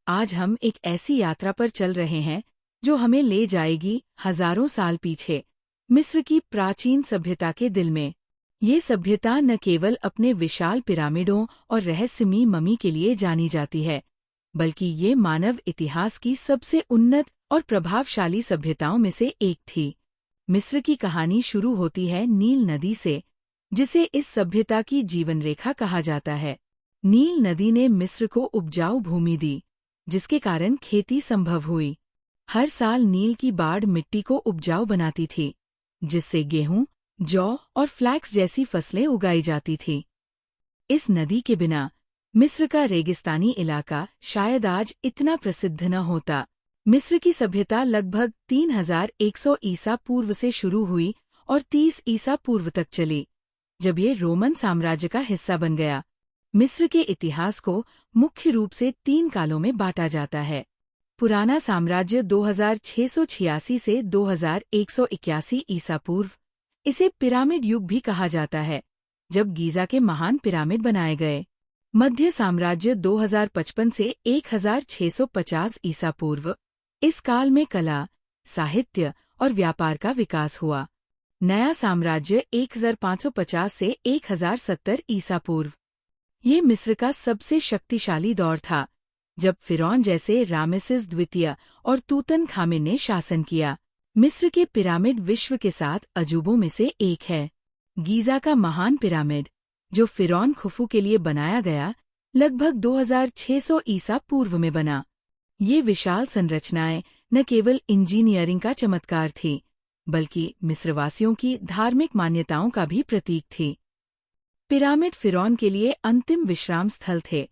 आज हम एक ऐसी यात्रा पर चल रहे हैं जो हमें ले जाएगी हजारों साल पीछे, मिस्र की प्राचीन सभ्यता के दिल में। ये सभ्यता न केवल अपने विशाल पिरामिडों और रहस्यमयी ममी के लिए जानी जाती है, बल्कि ये मानव इतिहास की सबसे उन्नत और प्रभावशाली सभ्यताओं में से एक थी। मिस्र की कहानी शुरू होती है नील नदी से, जिसे इस सभ्यता की जीवन रेखा कहा जाता है। नील नदी ने मिस्र को उपजाऊ भूमि दी, जिसके कारण खेती संभव हुई। हर साल नील की बाढ़ मिट्टी को उपजाऊ बनाती थी, जिससे गेहूं, जौ और फ्लैक्स जैसी फसलें उगाई जाती थीं। इस नदी के बिना मिस्र का रेगिस्तानी इलाका शायद आज इतना प्रसिद्ध न होता। मिस्र की सभ्यता लगभग 3100 ईसा पूर्व से शुरू हुई और 30 ईसा पूर्व तक चली, जब ये रोमन साम्राज्य का हिस्सा बन गया। मिस्र के इतिहास को मुख्य रूप से 3 कालों में बांटा जाता है। पुराना साम्राज्य 2686 से 2181 ईसा पूर्व, इसे पिरामिड युग भी कहा जाता है, जब गीज़ा के महान पिरामिड बनाए गए। मध्य साम्राज्य 2055 से 1650 ईसा पूर्व, इस काल में कला, साहित्य और व्यापार का विकास हुआ। नया साम्राज्य 1550 से 1070 ईसा पूर्व, ये मिस्र का सबसे शक्तिशाली दौर था, जब फिरौन जैसे रामेसिस द्वितीय और तूतनखामेन ने शासन किया। मिस्र के पिरामिड विश्व के 7 अजूबों में से एक है। गीज़ा का महान पिरामिड, जो फिरौन खुफू के लिए बनाया गया, लगभग 2600 ईसा पूर्व में बना। ये विशाल संरचनाएं न केवल इंजीनियरिंग का चमत्कार थी, बल्कि मिस्रवासियों की धार्मिक मान्यताओं का भी प्रतीक थी। पिरामिड फिरौन के लिए अंतिम विश्राम स्थल थे,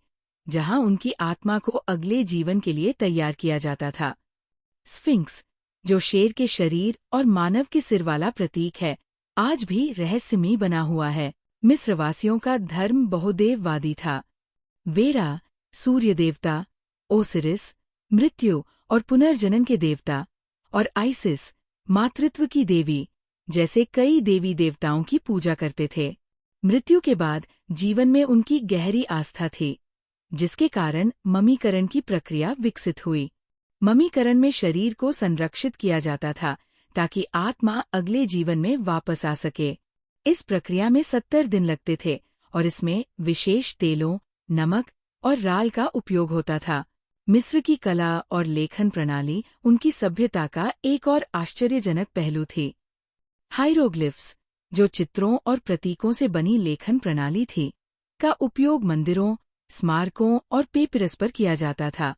जहां उनकी आत्मा को अगले जीवन के लिए तैयार किया जाता था। स्फिंक्स, जो शेर के शरीर और मानव के सिर वाला प्रतीक है, आज भी रहस्यमयी बना हुआ है। मिस्रवासियों का धर्म बहुदेववादी था। वेरा, सूर्य देवता, ओसिरिस, मृत्यु और पुनर्जनन के देवता, और आइसिस, मातृत्व की देवी, जैसे कई देवी देवताओं की पूजा करते थे। मृत्यु के बाद जीवन में उनकी गहरी आस्था थी, जिसके कारण ममीकरण की प्रक्रिया विकसित हुई। ममीकरण में शरीर को संरक्षित किया जाता था ताकि आत्मा अगले जीवन में वापस आ सके। इस प्रक्रिया में 70 दिन लगते थे और इसमें विशेष तेलों, नमक और राल का उपयोग होता था। मिस्र की कला और लेखन प्रणाली उनकी सभ्यता का एक और आश्चर्यजनक पहलू थी। हाइरोग्लिफ्स, जो चित्रों और प्रतीकों से बनी लेखन प्रणाली थी, का उपयोग मंदिरों, स्मारकों और पेपिरस पर किया जाता था।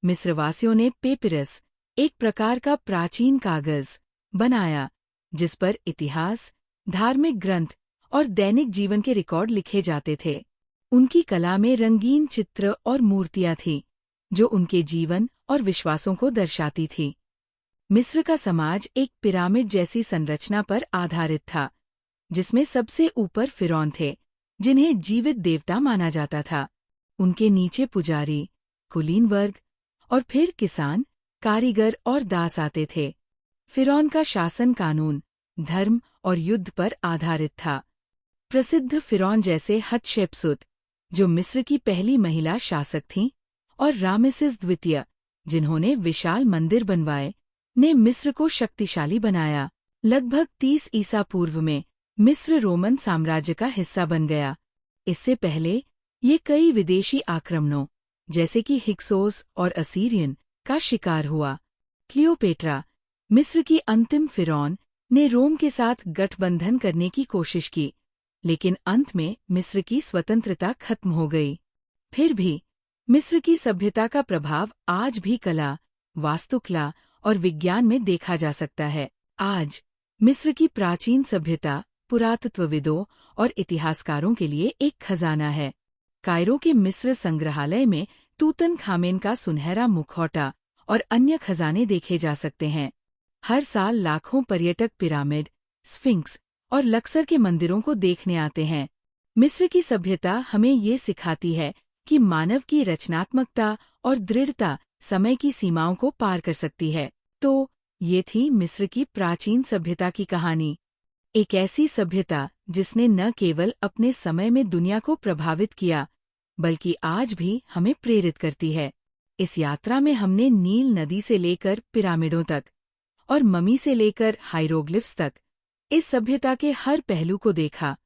मिस्रवासियों ने पेपिरस, एक प्रकार का प्राचीन कागज, बनाया जिस पर इतिहास, धार्मिक ग्रंथ और दैनिक जीवन के रिकॉर्ड लिखे जाते थे। उनकी कला में रंगीन चित्र और मूर्तियां थीं, जो उनके जीवन और विश्वासों को दर्शाती थी। मिस्र का समाज एक पिरामिड जैसी संरचना पर आधारित था, जिसमें सबसे ऊपर फिरौन थे, जिन्हें जीवित देवता माना जाता था। उनके नीचे पुजारी, कुलीन वर्ग और फिर किसान, कारीगर और दास आते थे। फिरौन का शासन कानून, धर्म और युद्ध पर आधारित था। प्रसिद्ध फिरौन जैसे हतशेप्सुत, जो मिस्र की पहली महिला शासक थीं, और रामेसिस द्वितीय, जिन्होंने विशाल मंदिर बनवाए, ने मिस्र को शक्तिशाली बनाया। लगभग 30 ईसा पूर्व में मिस्र रोमन साम्राज्य का हिस्सा बन गया। इससे पहले ये कई विदेशी आक्रमणों, जैसे कि हिक्सोस और असीरियन, का शिकार हुआ। क्लियोपेट्रा, मिस्र की अंतिम फिरौन, ने रोम के साथ गठबंधन करने की कोशिश की, लेकिन अंत में मिस्र की स्वतंत्रता खत्म हो गई। फिर भी मिस्र की सभ्यता का प्रभाव आज भी कला, वास्तुकला और विज्ञान में देखा जा सकता है। आज मिस्र की प्राचीन सभ्यता पुरातत्वविदों और इतिहासकारों के लिए एक खजाना है। कायरो के मिस्र संग्रहालय में तूतनखामेन का सुनहरा मुखौटा और अन्य खजाने देखे जा सकते हैं। हर साल लाखों पर्यटक पिरामिड, स्फिंक्स और लक्सर के मंदिरों को देखने आते हैं। मिस्र की सभ्यता हमें ये सिखाती है कि मानव की रचनात्मकता और दृढ़ता समय की सीमाओं को पार कर सकती है। तो ये थी मिस्र की प्राचीन सभ्यता की कहानी। एक ऐसी सभ्यता जिसने न केवल अपने समय में दुनिया को प्रभावित किया, बल्कि आज भी हमें प्रेरित करती है। इस यात्रा में हमने नील नदी से लेकर पिरामिडों तक और ममी से लेकर हाइरोग्लिफ्स तक इस सभ्यता के हर पहलू को देखा।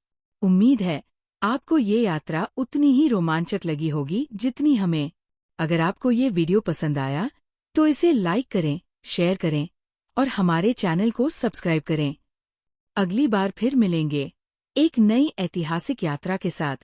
उम्मीद है आपको ये यात्रा उतनी ही रोमांचक लगी होगी जितनी हमें। अगर आपको ये वीडियो पसंद आया तो इसे लाइक करें, शेयर करें और हमारे चैनल को सब्सक्राइब करें। अगली बार फिर मिलेंगे एक नई ऐतिहासिक यात्रा के साथ।